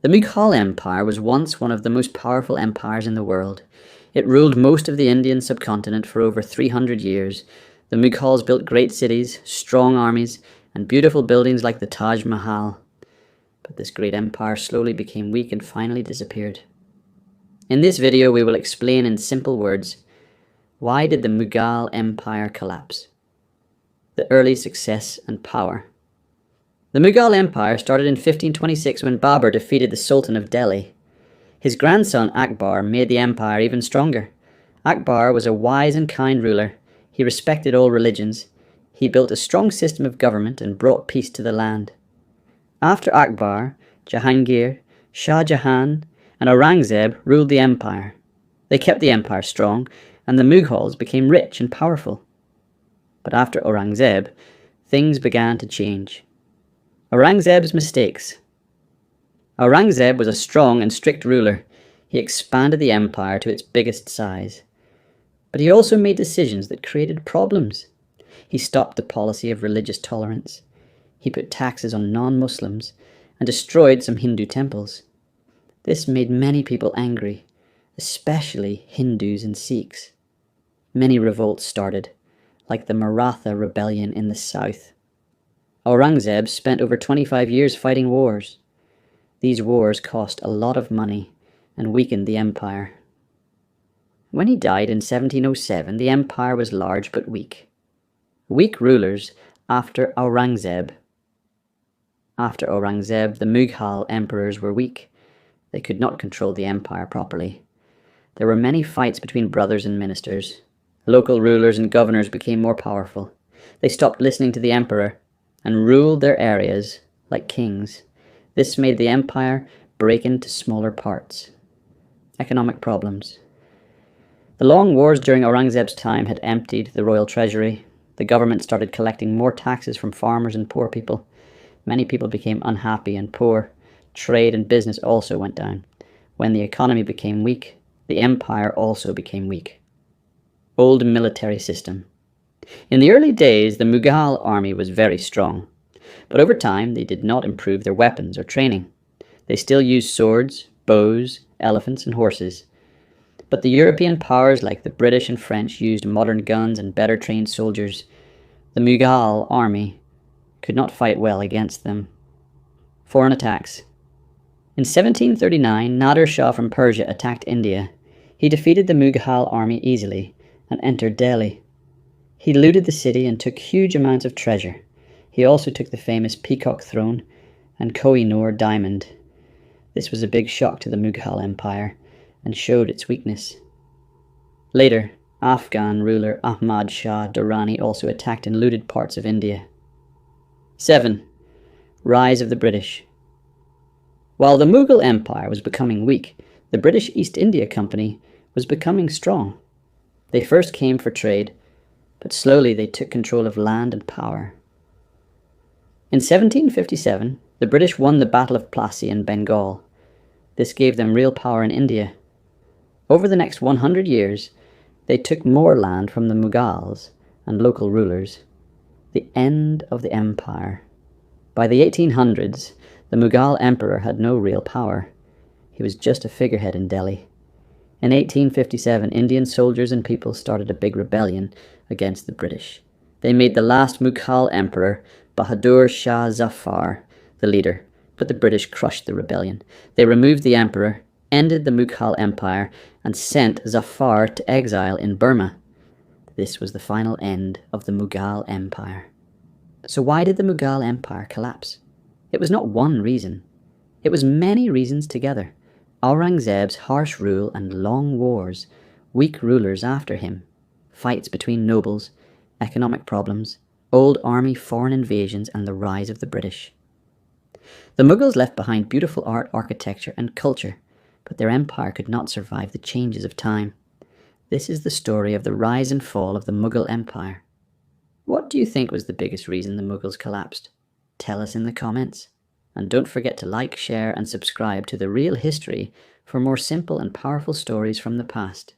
The Mughal Empire was once one of the most powerful empires in the world. It ruled most of the Indian subcontinent for over 300 years. The Mughals built great cities, strong armies, and beautiful buildings like the Taj Mahal. But this great empire slowly became weak and finally disappeared. In this video, we will explain in simple words, why did the Mughal Empire collapse? The early success and power. The Mughal Empire started in 1526 when Babur defeated the Sultan of Delhi. His grandson Akbar made the empire even stronger. Akbar was a wise and kind ruler. He respected all religions. He built a strong system of government and brought peace to the land. After Akbar, Jahangir, Shah Jahan, and Aurangzeb ruled the empire. They kept the empire strong, and the Mughals became rich and powerful. But after Aurangzeb, things began to change. Aurangzeb's mistakes. Aurangzeb was a strong and strict ruler. He expanded the empire to its biggest size. But he also made decisions that created problems. He stopped the policy of religious tolerance. He put taxes on non-Muslims and destroyed some Hindu temples. This made many people angry, especially Hindus and Sikhs. Many revolts started, like the Maratha rebellion in the south. Aurangzeb spent over 25 years fighting wars. These wars cost a lot of money and weakened the empire. When he died in 1707, the empire was large but weak. Weak rulers after Aurangzeb. After Aurangzeb, the Mughal emperors were weak. They could not control the empire properly. There were many fights between brothers and ministers. Local rulers and governors became more powerful. They stopped listening to the emperor and ruled their areas like kings. This made the empire break into smaller parts. Economic problems. The long wars during Aurangzeb's time had emptied the royal treasury. The government started collecting more taxes from farmers and poor people. Many people became unhappy and poor. Trade and business also went down. When the economy became weak, the empire also became weak. Old military system. In the early days, the Mughal army was very strong, but over time they did not improve their weapons or training. They still used swords, bows, elephants, and horses. But the European powers like the British and French used modern guns and better trained soldiers. The Mughal army could not fight well against them. Foreign attacks. In 1739, Nader Shah from Persia attacked India. He defeated the Mughal army easily and entered Delhi. He looted the city and took huge amounts of treasure. He also took the famous Peacock Throne and Koh-i-Noor diamond. This was a big shock to the Mughal Empire and showed its weakness. Later, Afghan ruler Ahmad Shah Durrani also attacked and looted parts of India. 7. Rise of the British. While the Mughal Empire was becoming weak, the British East India Company was becoming strong. They first came for trade, but slowly they took control of land and power. In 1757, the British won the Battle of Plassey in Bengal. This gave them real power in India. Over the next 100 years, they took more land from the Mughals and local rulers. The end of the empire. By the 1800s, the Mughal emperor had no real power. He was just a figurehead in Delhi. In 1857, Indian soldiers and people started a big rebellion against the British. They made the last Mughal emperor, Bahadur Shah Zafar, the leader, but the British crushed the rebellion. They removed the emperor, ended the Mughal Empire, and sent Zafar to exile in Burma. This was the final end of the Mughal Empire. So why did the Mughal Empire collapse? It was not one reason. It was many reasons together. Aurangzeb's harsh rule and long wars, weak rulers after him, fights between nobles, economic problems, old army foreign invasions, and the rise of the British. The Mughals left behind beautiful art, architecture, and culture, but their empire could not survive the changes of time. This is the story of the rise and fall of the Mughal Empire. What do you think was the biggest reason the Mughals collapsed? Tell us in the comments. And don't forget to like, share, and subscribe to The Real History for more simple and powerful stories from the past.